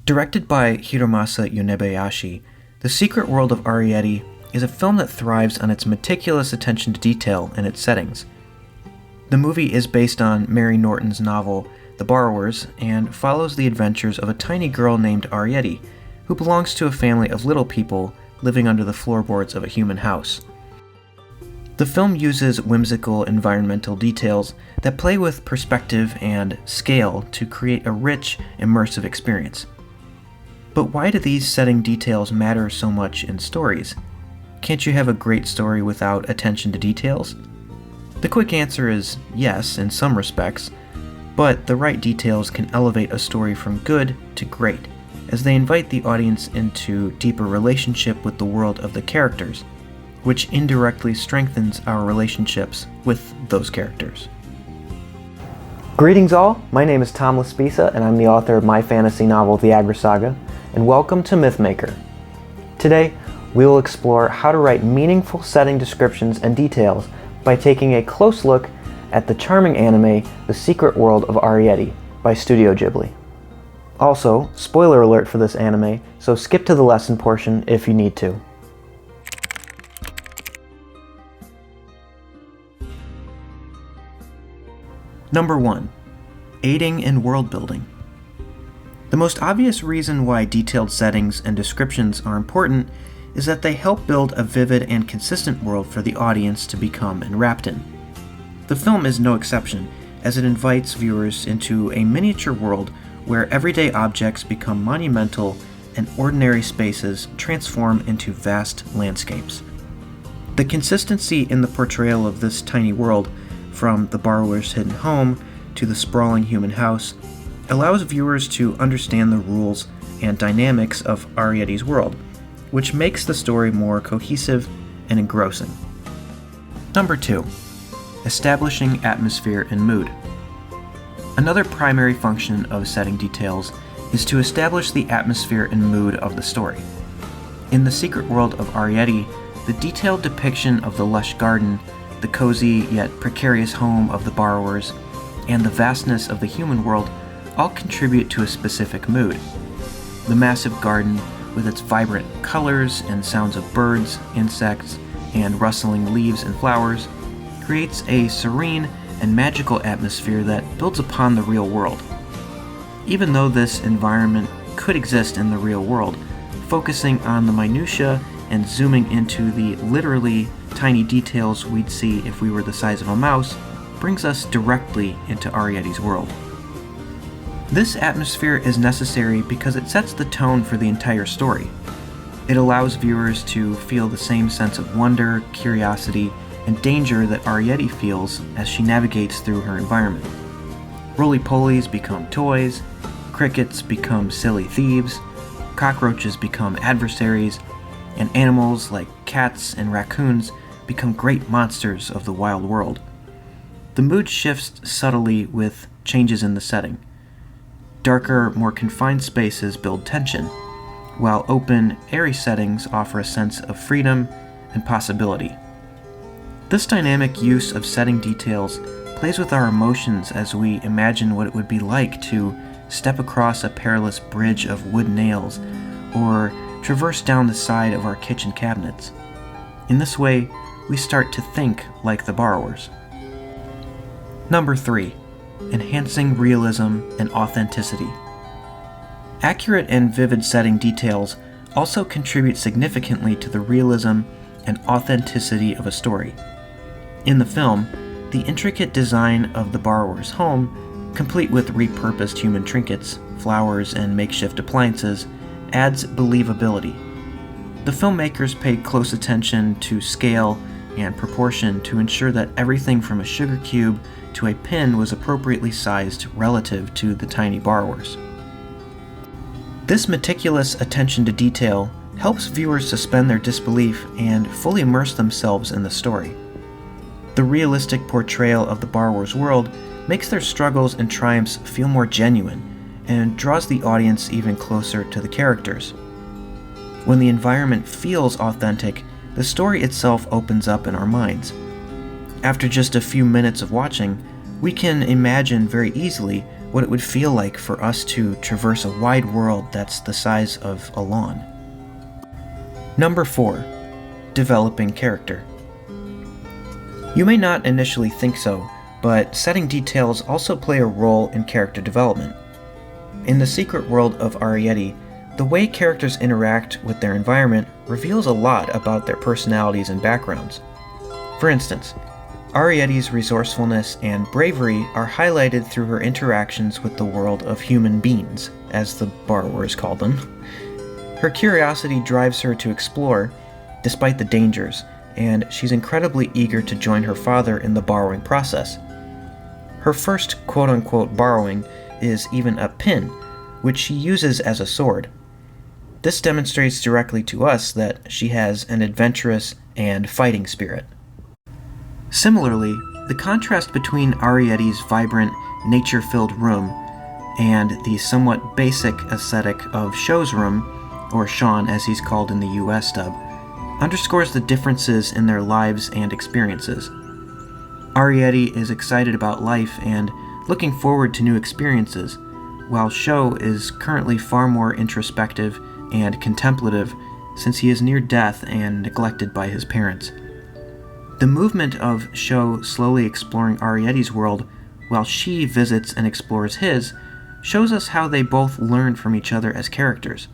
Directed by Hiromasa Yonebayashi, The Secret World of Arrietty is a film that thrives on its meticulous attention to detail and its settings. The movie is based on Mary Norton's novel The Borrowers and follows the adventures of a tiny girl named Arrietty, who belongs to a family of little people living under the floorboards of a human house. The film uses whimsical environmental details that play with perspective and scale to create a rich, immersive experience. But why do these setting details matter so much in stories? Can't you have a great story without attention to details? The quick answer is yes, in some respects, but the right details can elevate a story from good to great, as they invite the audience into deeper relationship with the world of the characters, which indirectly strengthens our relationships with those characters. Greetings all, my name is Tom Laspisa and I'm the author of my fantasy novel The Agra Saga, and welcome to Mythmaker. Today, we will explore how to write meaningful setting descriptions and details by taking a close look at the charming anime The Secret World of Arrietty by Studio Ghibli. Also, spoiler alert for this anime, so skip to the lesson portion if you need to. Number 1. Aiding in world building. The most obvious reason why detailed settings and descriptions are important is that they help build a vivid and consistent world for the audience to become enwrapped in. The film is no exception, as it invites viewers into a miniature world where everyday objects become monumental and ordinary spaces transform into vast landscapes. The consistency in the portrayal of this tiny world, from the borrower's hidden home to the sprawling human house, allows viewers to understand the rules and dynamics of Arrietty's world, which makes the story more cohesive and engrossing. Number 2. Establishing atmosphere and mood. Another primary function of setting details is to establish the atmosphere and mood of the story. In The Secret World of Arrietty, the detailed depiction of the lush garden, the cozy yet precarious home of the borrowers, and the vastness of the human world all contribute to a specific mood. The massive garden, with its vibrant colors and sounds of birds, insects, and rustling leaves and flowers, creates a serene and magical atmosphere that builds upon the real world. Even though this environment could exist in the real world, focusing on the minutiae and zooming into the literally tiny details we'd see if we were the size of a mouse brings us directly into Arrietty's world. This atmosphere is necessary because it sets the tone for the entire story. It allows viewers to feel the same sense of wonder, curiosity, and danger that Arrietty feels as she navigates through her environment. Roly-polies become toys, crickets become silly thieves, cockroaches become adversaries, and animals like cats and raccoons become great monsters of the wild world. The mood shifts subtly with changes in the setting. Darker, more confined spaces build tension, while open, airy settings offer a sense of freedom and possibility. This dynamic use of setting details plays with our emotions as we imagine what it would be like to step across a perilous bridge of wood nails or traverse down the side of our kitchen cabinets. In this way, we start to think like the borrowers. Number 3. Enhancing realism and authenticity. Accurate and vivid setting details also contribute significantly to the realism and authenticity of a story. In the film, the intricate design of the borrower's home, complete with repurposed human trinkets, flowers, and makeshift appliances, adds believability. The filmmakers paid close attention to scale and proportion to ensure that everything from a sugar cube to a pin was appropriately sized relative to the tiny borrowers. This meticulous attention to detail helps viewers suspend their disbelief and fully immerse themselves in the story. The realistic portrayal of the borrower's world makes their struggles and triumphs feel more genuine and draws the audience even closer to the characters. When the environment feels authentic, the story itself opens up in our minds. After just a few minutes of watching, we can imagine very easily what it would feel like for us to traverse a wide world that's the size of a lawn. Number 4. Developing character. You may not initially think so, but setting details also play a role in character development. In the secret world of Arrietty, the way characters interact with their environment reveals a lot about their personalities and backgrounds. For instance, Arrietty's resourcefulness and bravery are highlighted through her interactions with the world of human beings, as the borrowers call them. Her curiosity drives her to explore, despite the dangers, and she's incredibly eager to join her father in the borrowing process. Her first quote-unquote borrowing is even a pin, which she uses as a sword. This demonstrates directly to us that she has an adventurous and fighting spirit. Similarly, the contrast between Arrietty's vibrant, nature-filled room and the somewhat basic aesthetic of Show's room, or Sean as he's called in the US dub, underscores the differences in their lives and experiences. Arrietty is excited about life and looking forward to new experiences, while Show is currently far more introspective and contemplative since he is near death and neglected by his parents. The movement of Show slowly exploring Arrietty's world while she visits and explores his shows us how they both learn from each other as characters.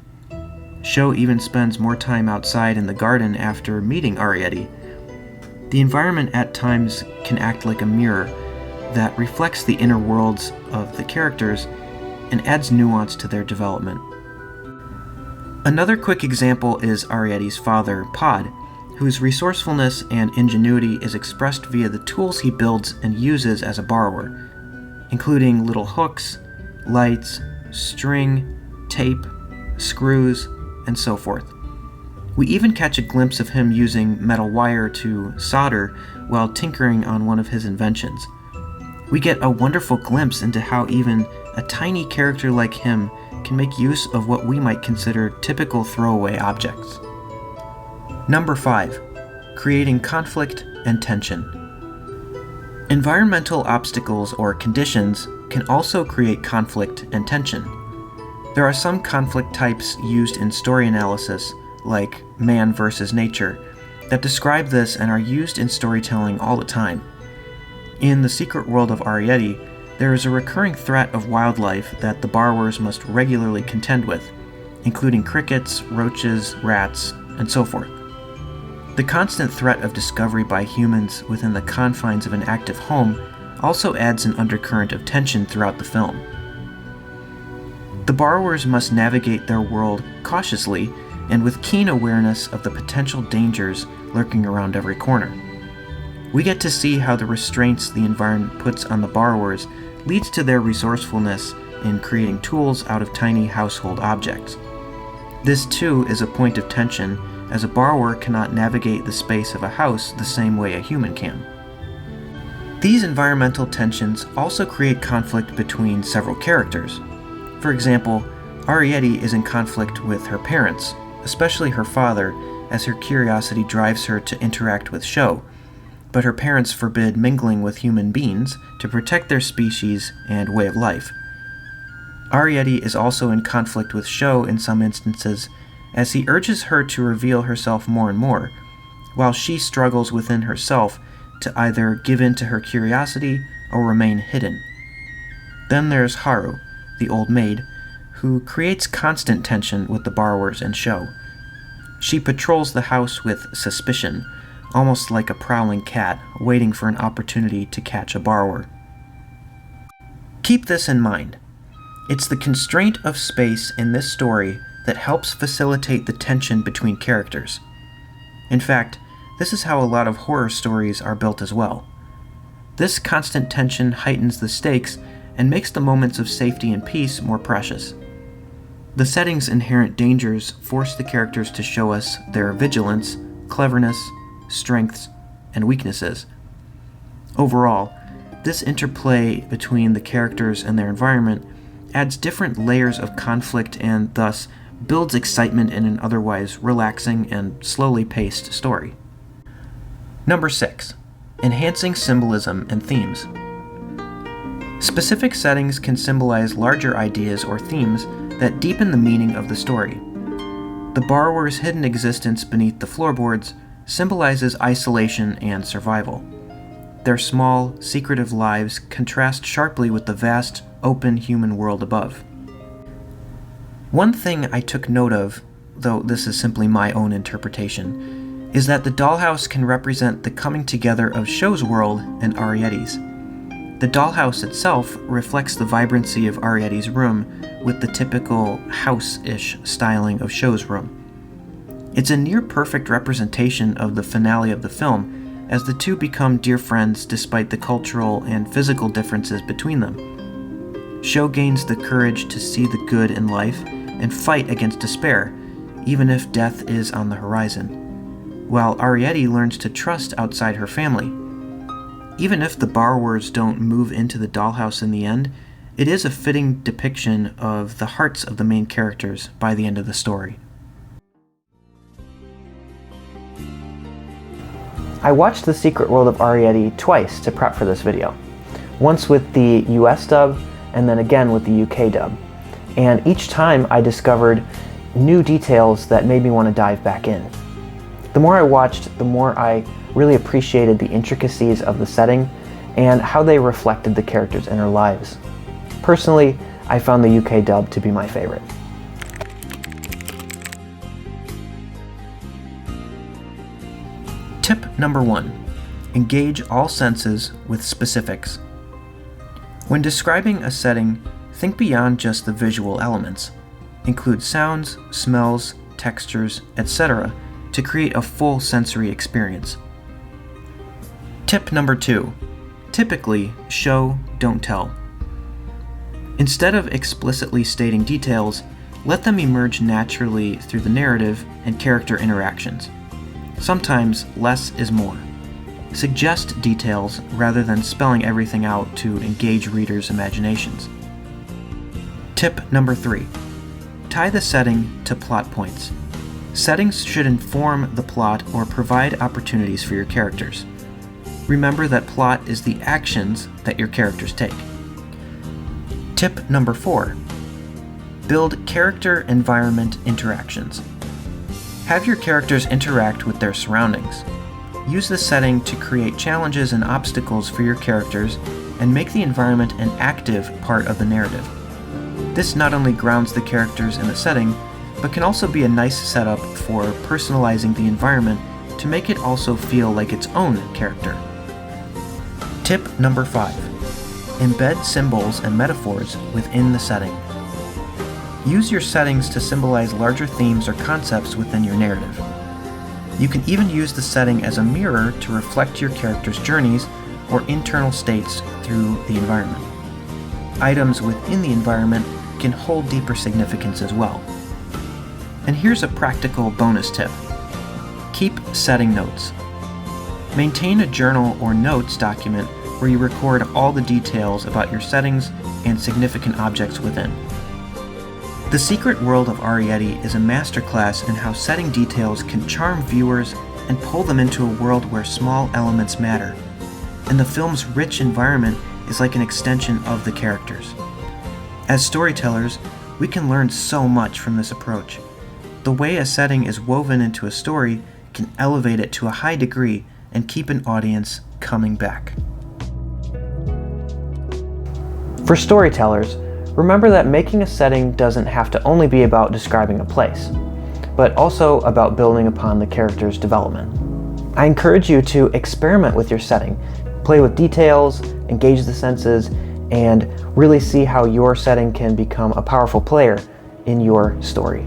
Show even spends more time outside in the garden after meeting Arrietty. The environment at times can act like a mirror that reflects the inner worlds of the characters and adds nuance to their development. Another quick example is Arrietty's father, Pod, whose resourcefulness and ingenuity is expressed via the tools he builds and uses as a borrower, including little hooks, lights, string, tape, screws, and so forth. We even catch a glimpse of him using metal wire to solder while tinkering on one of his inventions. We get a wonderful glimpse into how even a tiny character like him can make use of what we might consider typical throwaway objects. Number 5. Creating conflict and tension. Environmental obstacles or conditions can also create conflict and tension. There are some conflict types used in story analysis, like man versus nature, that describe this and are used in storytelling all the time. In the secret world of Arrietty, there is a recurring threat of wildlife that the borrowers must regularly contend with, including crickets, roaches, rats, and so forth. The constant threat of discovery by humans within the confines of an active home also adds an undercurrent of tension throughout the film. The borrowers must navigate their world cautiously and with keen awareness of the potential dangers lurking around every corner. We get to see how the restraints the environment puts on the borrowers leads to their resourcefulness in creating tools out of tiny household objects. This too is a point of tension, as a borrower cannot navigate the space of a house the same way a human can. These environmental tensions also create conflict between several characters. For example, Arrietty is in conflict with her parents, especially her father, as her curiosity drives her to interact with Show, but her parents forbid mingling with human beings to protect their species and way of life. Arrietty is also in conflict with Show in some instances, as he urges her to reveal herself more and more, while she struggles within herself to either give in to her curiosity or remain hidden. Then there's Haru, the old maid, who creates constant tension with the borrowers and Show. She patrols the house with suspicion, almost like a prowling cat waiting for an opportunity to catch a borrower. Keep this in mind. It's the constraint of space in this story that helps facilitate the tension between characters. In fact, this is how a lot of horror stories are built as well. This constant tension heightens the stakes and makes the moments of safety and peace more precious. The setting's inherent dangers force the characters to show us their vigilance, cleverness, strengths, and weaknesses. Overall, this interplay between the characters and their environment adds different layers of conflict and thus builds excitement in an otherwise relaxing and slowly paced story. Number 6. Enhancing symbolism and themes. Specific settings can symbolize larger ideas or themes that deepen the meaning of the story. The borrower's hidden existence beneath the floorboards symbolizes isolation and survival. Their small, secretive lives contrast sharply with the vast, open human world above. One thing I took note of, though this is simply my own interpretation, is that the dollhouse can represent the coming together of Show's world and Arrietty's. The dollhouse itself reflects the vibrancy of Arrietty's room with the typical house-ish styling of Show's room. It's a near-perfect representation of the finale of the film, as the two become dear friends despite the cultural and physical differences between them. Show gains the courage to see the good in life and fight against despair, even if death is on the horizon, while Arrietty learns to trust outside her family. Even if the borrowers don't move into the dollhouse in the end, it is a fitting depiction of the hearts of the main characters by the end of the story. I watched The Secret World of Arrietty twice to prep for this video. Once with the US dub, and then again with the UK dub. And each time I discovered new details that made me want to dive back in. The more I watched, the more I really appreciated the intricacies of the setting and how they reflected the characters' inner lives. Personally, I found the UK dub to be my favorite. Tip number 1. Engage all senses with specifics. When describing a setting, think beyond just the visual elements. Include sounds, smells, textures, etc. to create a full sensory experience. Tip number 2. Typically, show, don't tell. Instead of explicitly stating details, let them emerge naturally through the narrative and character interactions. Sometimes less is more. Suggest details rather than spelling everything out to engage readers' imaginations. Tip number 3. Tie the setting to plot points. Settings should inform the plot or provide opportunities for your characters. Remember that plot is the actions that your characters take. Tip number 4. Build character-environment interactions. Have your characters interact with their surroundings. Use the setting to create challenges and obstacles for your characters and make the environment an active part of the narrative. This not only grounds the characters in the setting, but can also be a nice setup for personalizing the environment to make it also feel like its own character. Tip number 5. Embed symbols and metaphors within the setting. Use your settings to symbolize larger themes or concepts within your narrative. You can even use the setting as a mirror to reflect your characters' journeys or internal states through the environment. Items within the environment can hold deeper significance as well. And here's a practical bonus tip. Keep setting notes. Maintain a journal or notes document where you record all the details about your settings and significant objects within. The Secret World of Arrietty is a masterclass in how setting details can charm viewers and pull them into a world where small elements matter, and the film's rich environment is like an extension of the characters. As storytellers, we can learn so much from this approach. The way a setting is woven into a story can elevate it to a high degree and keep an audience coming back. For storytellers, remember that making a setting doesn't have to only be about describing a place, but also about building upon the character's development. I encourage you to experiment with your setting, play with details, engage the senses, and really see how your setting can become a powerful player in your story.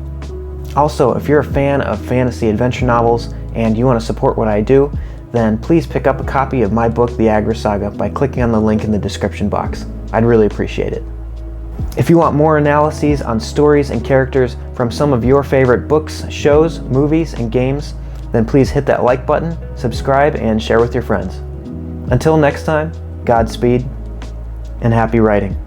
Also, if you're a fan of fantasy adventure novels and you want to support what I do, then please pick up a copy of my book, The Agra Saga, by clicking on the link in the description box. I'd really appreciate it. If you want more analyses on stories and characters from some of your favorite books, shows, movies, and games, then please hit that like button, subscribe, and share with your friends. Until next time, Godspeed, and happy writing.